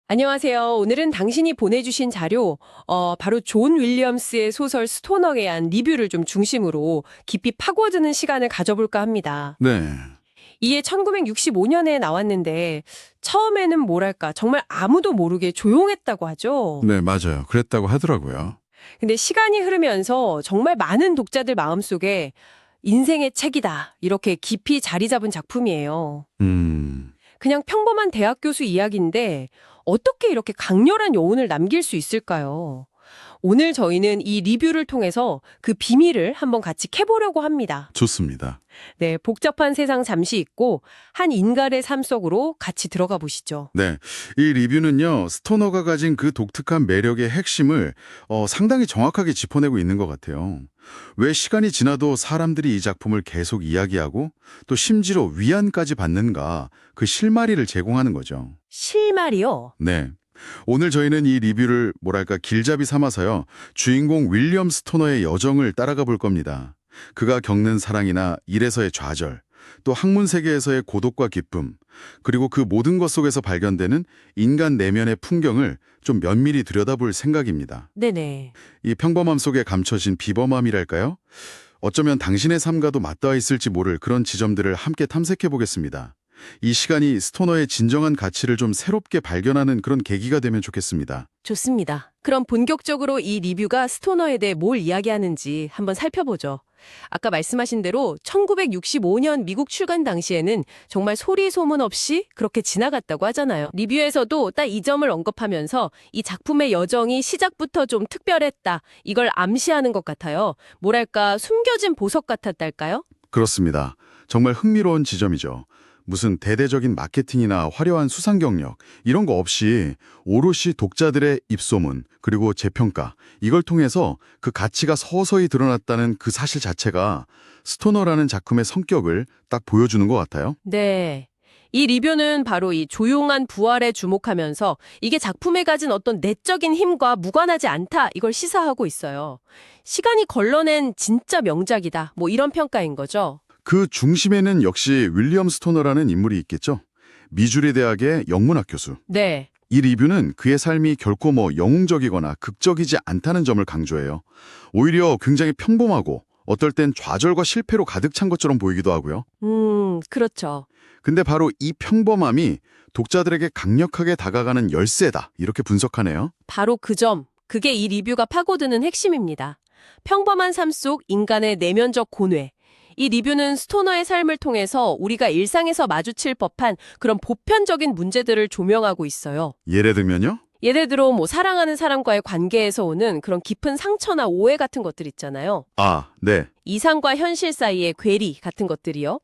안녕하세요. 오늘은 당신이 보내주신 자료, 바로 존 윌리엄스의 소설 스토너에 대한 리뷰를 좀 중심으로 깊이 파고드는 시간을 가져볼까 합니다. 네, 이게 1965년에 나왔는데 처음에는 뭐랄까 정말 아무도 모르게 조용했다고 하죠. 네, 맞아요. 그랬다고 하더라고요. 근데 시간이 흐르면서 정말 많은 독자들 마음속에 인생의 책이다 이렇게 깊이 자리 잡은 작품이에요. 그냥 평범한 대학 교수 이야기인데 어떻게 이렇게 강렬한 여운을 남길 수 있을까요? 오늘 저희는 이 리뷰를 통해서 그 비밀을 한번 같이 캐보려고 합니다. 좋습니다. 네, 복잡한 세상 잠시 잊고 한 인간의 삶 속으로 같이 들어가 보시죠. 네, 이 리뷰는요, 스토너가 가진 그 독특한 매력의 핵심을 상당히 정확하게 짚어내고 있는 것 같아요. 왜 시간이 지나도 사람들이 이 작품을 계속 이야기하고 또 심지어 위안까지 받는가 그 실마리를 제공하는 거죠. 실말이요? 네. 오늘 저희는 이 리뷰를 뭐랄까 길잡이 삼아서요. 주인공 윌리엄 스토너의 여정을 따라가 볼 겁니다. 그가 겪는 사랑이나 일에서의 좌절, 또 학문 세계에서의 고독과 기쁨, 그리고 그 모든 것 속에서 발견되는 인간 내면의 풍경을 좀 면밀히 들여다볼 생각입니다. 네네. 이 평범함 속에 감춰진 비범함이랄까요? 어쩌면 당신의 삶과도 맞닿아 있을지 모를 그런 지점들을 함께 탐색해 보겠습니다. 이 시간이 스토너의 진정한 가치를 좀 새롭게 발견하는 그런 계기가 되면 좋겠습니다. 좋습니다. 그럼 본격적으로 이 리뷰가 스토너에 대해 뭘 이야기하는지 한번 살펴보죠. 아까 말씀하신 대로 1965년 미국 출간 당시에는 정말 소리 소문 없이 그렇게 지나갔다고 하잖아요. 리뷰에서도 딱 이 점을 언급하면서 이 작품의 여정이 시작부터 좀 특별했다. 이걸 암시하는 것 같아요. 뭐랄까 숨겨진 보석 같았달까요? 그렇습니다. 정말 흥미로운 지점이죠. 무슨 대대적인 마케팅이나 화려한 수상 경력 이런 거 없이 오롯이 독자들의 입소문 그리고 재평가 이걸 통해서 그 가치가 서서히 드러났다는 그 사실 자체가 스토너라는 작품의 성격을 딱 보여주는 것 같아요. 네. 이 리뷰는 바로 이 조용한 부활에 주목하면서 이게 작품에 가진 어떤 내적인 힘과 무관하지 않다 이걸 시사하고 있어요. 시간이 걸러낸 진짜 명작이다. 뭐 이런 평가인 거죠. 그 중심에는 역시 윌리엄 스토너라는 인물이 있겠죠. 미주리 대학의 영문학 교수. 네. 이 리뷰는 그의 삶이 결코 영웅적이거나 극적이지 않다는 점을 강조해요. 오히려 굉장히 평범하고 어떨 땐 좌절과 실패로 가득 찬 것처럼 보이기도 하고요. 그렇죠. 근데 바로 이 평범함이 독자들에게 강력하게 다가가는 열쇠다. 이렇게 분석하네요. 바로 그 점, 그게 이 리뷰가 파고드는 핵심입니다. 평범한 삶 속 인간의 내면적 고뇌. 이 리뷰는 스토너의 삶을 통해서 우리가 일상에서 마주칠 법한 그런 보편적인 문제들을 조명하고 있어요. 예를 들면요. 예를 들어 사랑하는 사람과의 관계에서 오는 그런 깊은 상처나 오해 같은 것들 있잖아요. 아, 네. 이상과 현실 사이의 괴리 같은 것들이요.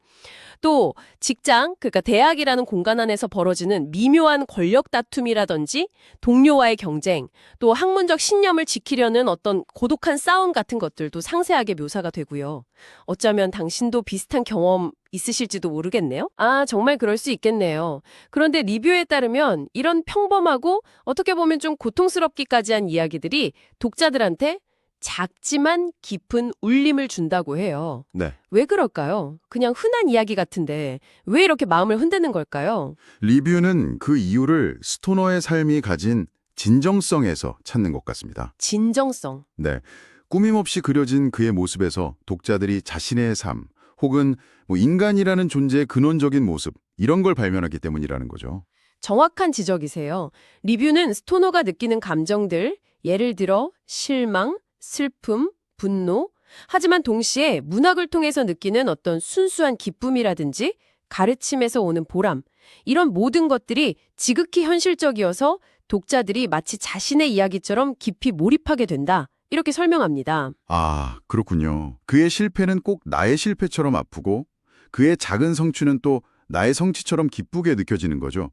또 직장, 그러니까 대학이라는 공간 안에서 벌어지는 미묘한 권력 다툼이라든지 동료와의 경쟁, 또 학문적 신념을 지키려는 어떤 고독한 싸움 같은 것들도 상세하게 묘사가 되고요. 어쩌면 당신도 비슷한 경험 있으실지도 모르겠네요. 아, 정말 그럴 수 있겠네요. 그런데 리뷰에 따르면 이런 평범하고 어떻게 보면 좀 고통스럽기까지 한 이야기들이 독자들한테 작지만 깊은 울림을 준다고 해요. 네. 왜 그럴까요? 그냥 흔한 이야기 같은데 왜 이렇게 마음을 흔드는 걸까요? 리뷰는 그 이유를 스토너의 삶이 가진 진정성에서 찾는 것 같습니다. 진정성. 네. 꾸밈없이 그려진 그의 모습에서 독자들이 자신의 삶, 혹은 인간이라는 존재의 근원적인 모습, 이런 걸 발견하기 때문이라는 거죠. 정확한 지적이세요. 리뷰는 스토너가 느끼는 감정들, 예를 들어 실망, 슬픔, 분노, 하지만 동시에 문학을 통해서 느끼는 어떤 순수한 기쁨이라든지 가르침에서 오는 보람, 이런 모든 것들이 지극히 현실적이어서 독자들이 마치 자신의 이야기처럼 깊이 몰입하게 된다. 이렇게 설명합니다. 아, 그렇군요. 그의 실패는 꼭 나의 실패처럼 아프고 그의 작은 성취는 또 나의 성취처럼 기쁘게 느껴지는 거죠.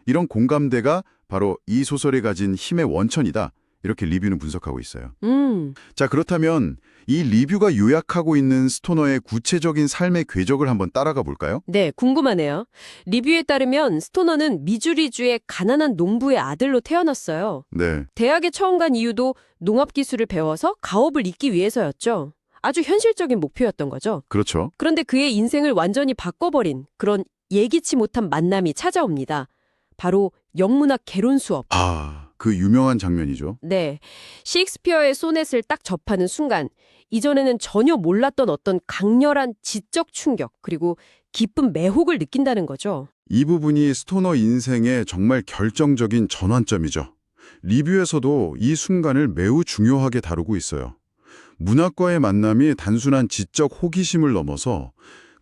이런 공감대가 바로 이 소설이 가진 힘의 원천이다. 이렇게 리뷰는 분석하고 있어요. 자, 그렇다면 이 리뷰가 요약하고 있는 스토너의 구체적인 삶의 궤적을 한번 따라가 볼까요? 네, 궁금하네요. 리뷰에 따르면 스토너는 미주리주의 가난한 농부의 아들로 태어났어요. 네. 대학에 처음 간 이유도 농업기술을 배워서 가업을 잇기 위해서였죠. 아주 현실적인 목표였던 거죠. 그렇죠. 그런데 그의 인생을 완전히 바꿔버린 그런 예기치 못한 만남이 찾아옵니다. 바로 영문학 개론 수업. 아, 그 유명한 장면이죠. 네. 셰익스피어의 소넷을 딱 접하는 순간 이전에는 전혀 몰랐던 어떤 강렬한 지적 충격 그리고 깊은 매혹을 느낀다는 거죠. 이 부분이 스토너 인생의 정말 결정적인 전환점이죠. 리뷰에서도 이 순간을 매우 중요하게 다루고 있어요. 문학과의 만남이 단순한 지적 호기심을 넘어서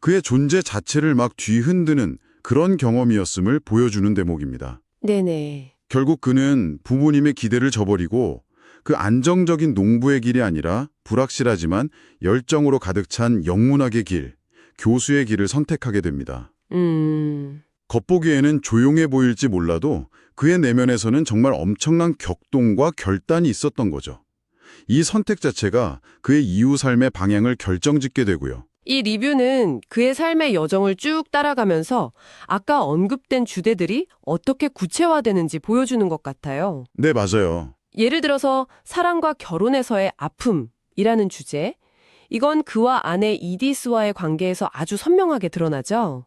그의 존재 자체를 막 뒤흔드는 그런 경험이었음을 보여주는 대목입니다. 네네. 결국 그는 부모님의 기대를 저버리고 그 안정적인 농부의 길이 아니라 불확실하지만 열정으로 가득 찬 영문학의 길, 교수의 길을 선택하게 됩니다. 겉보기에는 조용해 보일지 몰라도 그의 내면에서는 정말 엄청난 격동과 결단이 있었던 거죠. 이 선택 자체가 그의 이후 삶의 방향을 결정짓게 되고요. 이 리뷰는 그의 삶의 여정을 쭉 따라가면서 아까 언급된 주제들이 어떻게 구체화되는지 보여주는 것 같아요. 네, 맞아요. 예를 들어서 사랑과 결혼에서의 아픔이라는 주제. 이건 그와 아내 이디스와의 관계에서 아주 선명하게 드러나죠.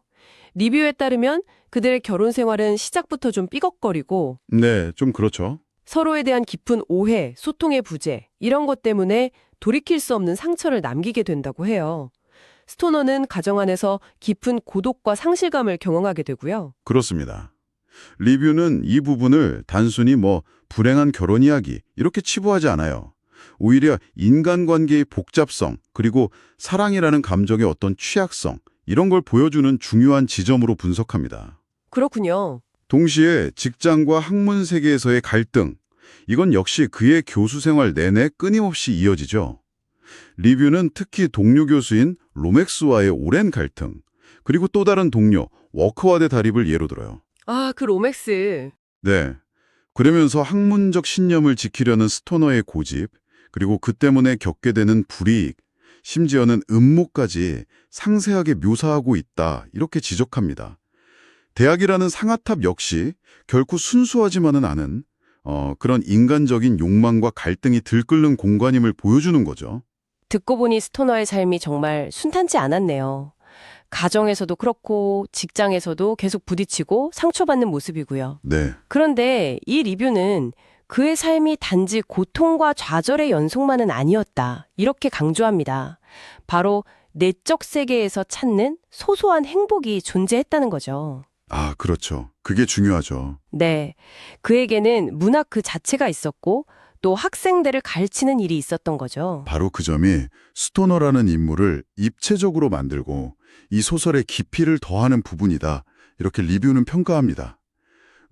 리뷰에 따르면 그들의 결혼 생활은 시작부터 좀 삐걱거리고 네, 좀 그렇죠. 서로에 대한 깊은 오해, 소통의 부재 이런 것 때문에 돌이킬 수 없는 상처를 남기게 된다고 해요. 스토너는 가정 안에서 깊은 고독과 상실감을 경험하게 되고요. 그렇습니다. 리뷰는 이 부분을 단순히 불행한 결혼 이야기 이렇게 치부하지 않아요. 오히려 인간관계의 복잡성 그리고 사랑이라는 감정의 어떤 취약성 이런 걸 보여주는 중요한 지점으로 분석합니다. 그렇군요. 동시에 직장과 학문 세계에서의 갈등, 이건 역시 그의 교수 생활 내내 끊임없이 이어지죠. 리뷰는 특히 동료 교수인 로맥스와의 오랜 갈등, 그리고 또 다른 동료 워크와의 대립을 예로 들어요. 아, 그 로맥스. 네. 그러면서 학문적 신념을 지키려는 스토너의 고집, 그리고 그 때문에 겪게 되는 불이익, 심지어는 음모까지 상세하게 묘사하고 있다, 이렇게 지적합니다. 대학이라는 상아탑 역시 결코 순수하지만은 않은 그런 인간적인 욕망과 갈등이 들끓는 공간임을 보여주는 거죠. 듣고 보니 스토너의 삶이 정말 순탄치 않았네요. 가정에서도 그렇고 직장에서도 계속 부딪히고 상처받는 모습이고요. 네. 그런데 이 리뷰는 그의 삶이 단지 고통과 좌절의 연속만은 아니었다. 이렇게 강조합니다. 바로 내적 세계에서 찾는 소소한 행복이 존재했다는 거죠. 아, 그렇죠. 그게 중요하죠. 네. 그에게는 문학 그 자체가 있었고 또 학생들을 가르치는 일이 있었던 거죠. 바로 그 점이 스토너라는 인물을 입체적으로 만들고 이 소설의 깊이를 더하는 부분이다. 이렇게 리뷰는 평가합니다.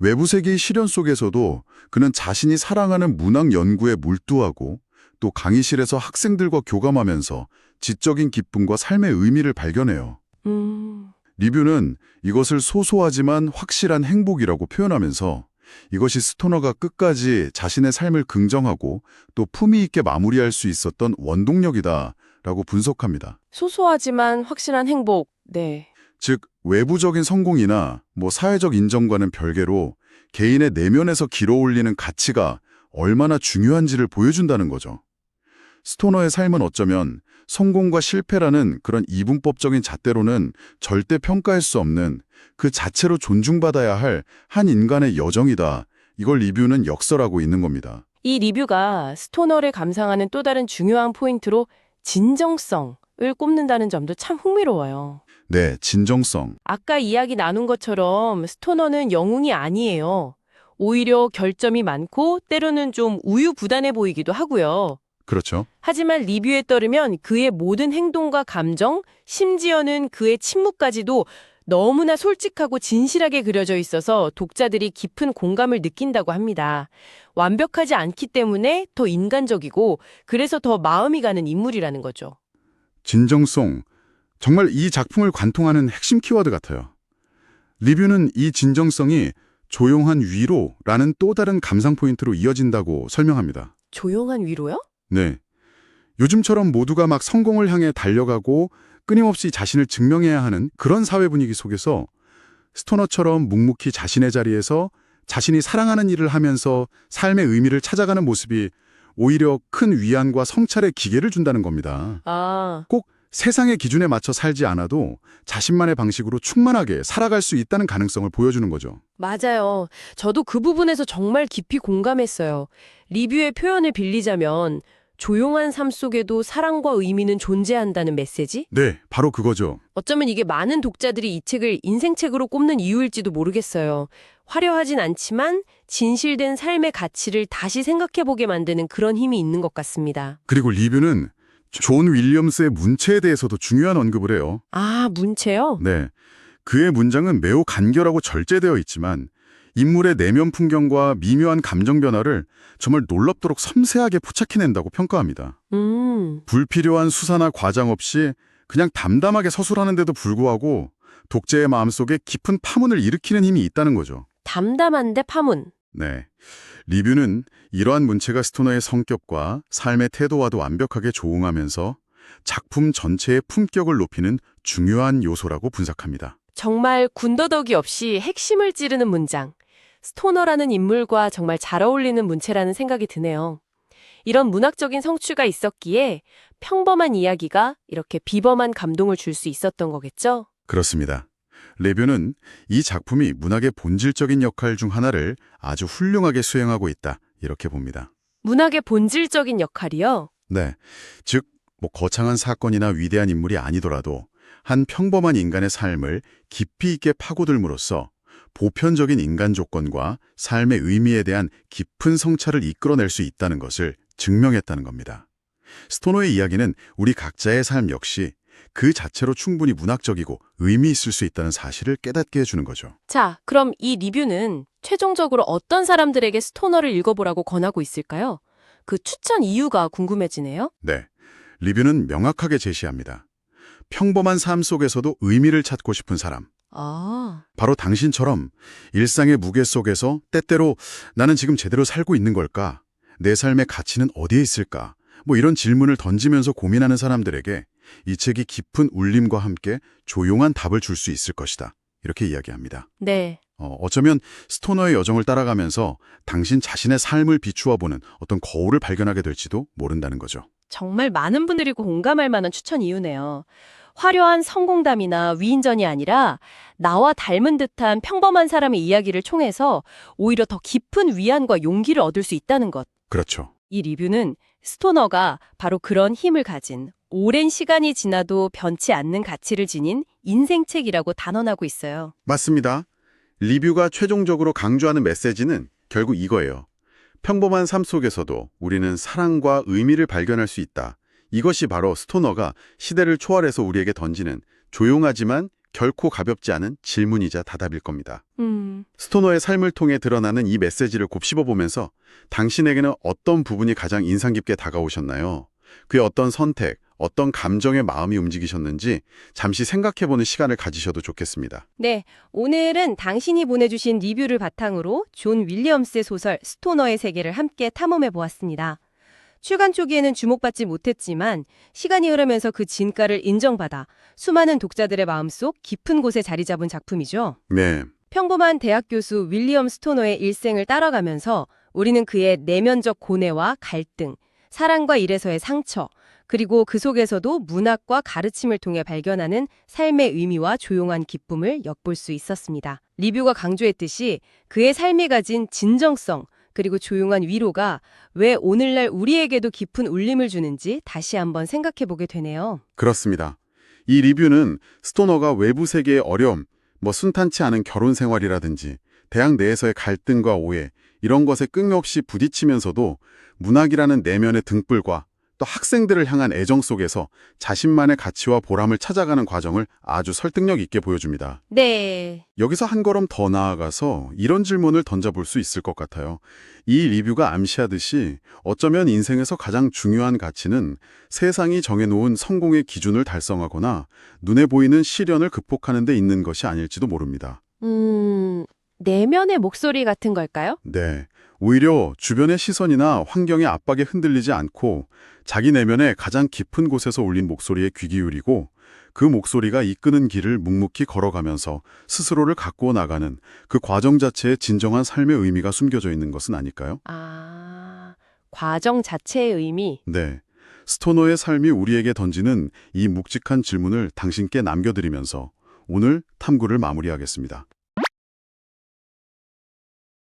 외부 세계의 시련 속에서도 그는 자신이 사랑하는 문학 연구에 몰두하고 또 강의실에서 학생들과 교감하면서 지적인 기쁨과 삶의 의미를 발견해요. 리뷰는 이것을 소소하지만 확실한 행복이라고 표현하면서 이것이 스토너가 끝까지 자신의 삶을 긍정하고 또 품위 있게 마무리할 수 있었던 원동력이다라고 분석합니다. 소소하지만 확실한 행복. 네. 즉, 외부적인 성공이나 사회적 인정과는 별개로 개인의 내면에서 길어올리는 가치가 얼마나 중요한지를 보여준다는 거죠. 스토너의 삶은 어쩌면 성공과 실패라는 그런 이분법적인 잣대로는 절대 평가할 수 없는 그 자체로 존중받아야 할 한 인간의 여정이다. 이걸 리뷰는 역설하고 있는 겁니다. 이 리뷰가 스토너를 감상하는 또 다른 중요한 포인트로 진정성을 꼽는다는 점도 참 흥미로워요. 네, 진정성. 아까 이야기 나눈 것처럼 스토너는 영웅이 아니에요. 오히려 결점이 많고 때로는 좀 우유부단해 보이기도 하고요. 그렇죠. 하지만 리뷰에 따르면 그의 모든 행동과 감정, 심지어는 그의 침묵까지도 너무나 솔직하고 진실하게 그려져 있어서 독자들이 깊은 공감을 느낀다고 합니다. 완벽하지 않기 때문에 더 인간적이고 그래서 더 마음이 가는 인물이라는 거죠. 진정성. 정말 이 작품을 관통하는 핵심 키워드 같아요. 리뷰는 이 진정성이 조용한 위로라는 또 다른 감상 포인트로 이어진다고 설명합니다. 조용한 위로요? 네. 요즘처럼 모두가 막 성공을 향해 달려가고 끊임없이 자신을 증명해야 하는 그런 사회 분위기 속에서 스토너처럼 묵묵히 자신의 자리에서 자신이 사랑하는 일을 하면서 삶의 의미를 찾아가는 모습이 오히려 큰 위안과 성찰의 기회를 준다는 겁니다. 아, 꼭 세상의 기준에 맞춰 살지 않아도 자신만의 방식으로 충만하게 살아갈 수 있다는 가능성을 보여주는 거죠. 맞아요. 저도 그 부분에서 정말 깊이 공감했어요. 리뷰의 표현을 빌리자면 조용한 삶 속에도 사랑과 의미는 존재한다는 메시지? 네, 바로 그거죠. 어쩌면 이게 많은 독자들이 이 책을 인생책으로 꼽는 이유일지도 모르겠어요. 화려하진 않지만 진실된 삶의 가치를 다시 생각해보게 만드는 그런 힘이 있는 것 같습니다. 그리고 리뷰는 존 윌리엄스의 문체에 대해서도 중요한 언급을 해요. 아, 문체요? 네, 그의 문장은 매우 간결하고 절제되어 있지만 인물의 내면 풍경과 미묘한 감정 변화를 정말 놀랍도록 섬세하게 포착해낸다고 평가합니다. 불필요한 수사나 과장 없이 그냥 담담하게 서술하는데도 불구하고 독자의 마음속에 깊은 파문을 일으키는 힘이 있다는 거죠. 담담한데 파문. 네, 리뷰는 이러한 문체가 스토너의 성격과 삶의 태도와도 완벽하게 조응하면서 작품 전체의 품격을 높이는 중요한 요소라고 분석합니다. 정말 군더더기 없이 핵심을 찌르는 문장. 스토너라는 인물과 정말 잘 어울리는 문체라는 생각이 드네요. 이런 문학적인 성취가 있었기에 평범한 이야기가 이렇게 비범한 감동을 줄 수 있었던 거겠죠? 그렇습니다. 레뷰는 이 작품이 문학의 본질적인 역할 중 하나를 아주 훌륭하게 수행하고 있다, 이렇게 봅니다. 문학의 본질적인 역할이요? 네, 즉 거창한 사건이나 위대한 인물이 아니더라도 한 평범한 인간의 삶을 깊이 있게 파고들므로써 보편적인 인간 조건과 삶의 의미에 대한 깊은 성찰을 이끌어낼 수 있다는 것을 증명했다는 겁니다. 스토너의 이야기는 우리 각자의 삶 역시 그 자체로 충분히 문학적이고 의미 있을 수 있다는 사실을 깨닫게 해주는 거죠. 자, 그럼 이 리뷰는 최종적으로 어떤 사람들에게 스토너를 읽어보라고 권하고 있을까요? 그 추천 이유가 궁금해지네요. 네, 리뷰는 명확하게 제시합니다. 평범한 삶 속에서도 의미를 찾고 싶은 사람, 아, 바로 당신처럼 일상의 무게 속에서 때때로 나는 지금 제대로 살고 있는 걸까? 내 삶의 가치는 어디에 있을까? 이런 질문을 던지면서 고민하는 사람들에게 이 책이 깊은 울림과 함께 조용한 답을 줄 수 있을 것이다, 이렇게 이야기합니다. 네. 어쩌면 스토너의 여정을 따라가면서 당신 자신의 삶을 비추어 보는 어떤 거울을 발견하게 될지도 모른다는 거죠. 정말 많은 분들이 공감할 만한 추천 이유네요. 화려한 성공담이나 위인전이 아니라 나와 닮은 듯한 평범한 사람의 이야기를 총해서 오히려 더 깊은 위안과 용기를 얻을 수 있다는 것. 그렇죠. 이 리뷰는 스토너가 바로 그런 힘을 가진 오랜 시간이 지나도 변치 않는 가치를 지닌 인생책이라고 단언하고 있어요. 맞습니다. 리뷰가 최종적으로 강조하는 메시지는 결국 이거예요. 평범한 삶 속에서도 우리는 사랑과 의미를 발견할 수 있다. 이것이 바로 스토너가 시대를 초월해서 우리에게 던지는 조용하지만 결코 가볍지 않은 질문이자 답답일 겁니다. 스토너의 삶을 통해 드러나는 이 메시지를 곱씹어보면서 당신에게는 어떤 부분이 가장 인상 깊게 다가오셨나요? 그의 어떤 선택, 어떤 감정의 마음이 움직이셨는지 잠시 생각해보는 시간을 가지셔도 좋겠습니다. 네, 오늘은 당신이 보내주신 리뷰를 바탕으로 존 윌리엄스의 소설 스토너의 세계를 함께 탐험해 보았습니다. 출간 초기에는 주목받지 못했지만 시간이 흐르면서 그 진가를 인정받아 수많은 독자들의 마음속 깊은 곳에 자리 잡은 작품이죠. 네, 평범한 대학 교수 윌리엄 스토너의 일생을 따라가면서 우리는 그의 내면적 고뇌와 갈등, 사랑과 일에서의 상처, 그리고 그 속에서도 문학과 가르침을 통해 발견하는 삶의 의미와 조용한 기쁨을 엿볼 수 있었습니다. 리뷰가 강조했듯이 그의 삶이 가진 진정성, 그리고 조용한 위로가 왜 오늘날 우리에게도 깊은 울림을 주는지 다시 한번 생각해보게 되네요. 그렇습니다. 이 리뷰는 스토너가 외부 세계의 어려움, 순탄치 않은 결혼 생활이라든지 대학 내에서의 갈등과 오해, 이런 것에 끊임없이 부딪히면서도 문학이라는 내면의 등불과 또 학생들을 향한 애정 속에서 자신만의 가치와 보람을 찾아가는 과정을 아주 설득력 있게 보여줍니다. 네. 여기서 한 걸음 더 나아가서 이런 질문을 던져볼 수 있을 것 같아요. 이 리뷰가 암시하듯이 어쩌면 인생에서 가장 중요한 가치는 세상이 정해놓은 성공의 기준을 달성하거나 눈에 보이는 시련을 극복하는 데 있는 것이 아닐지도 모릅니다. 내면의 목소리 같은 걸까요? 네. 오히려 주변의 시선이나 환경의 압박에 흔들리지 않고 자기 내면의 가장 깊은 곳에서 울린 목소리에 귀 기울이고 그 목소리가 이끄는 길을 묵묵히 걸어가면서 스스로를 가꾸어 나가는 그 과정 자체에 진정한 삶의 의미가 숨겨져 있는 것은 아닐까요? 아, 과정 자체의 의미. 네. 스토너의 삶이 우리에게 던지는 이 묵직한 질문을 당신께 남겨드리면서 오늘 탐구를 마무리하겠습니다.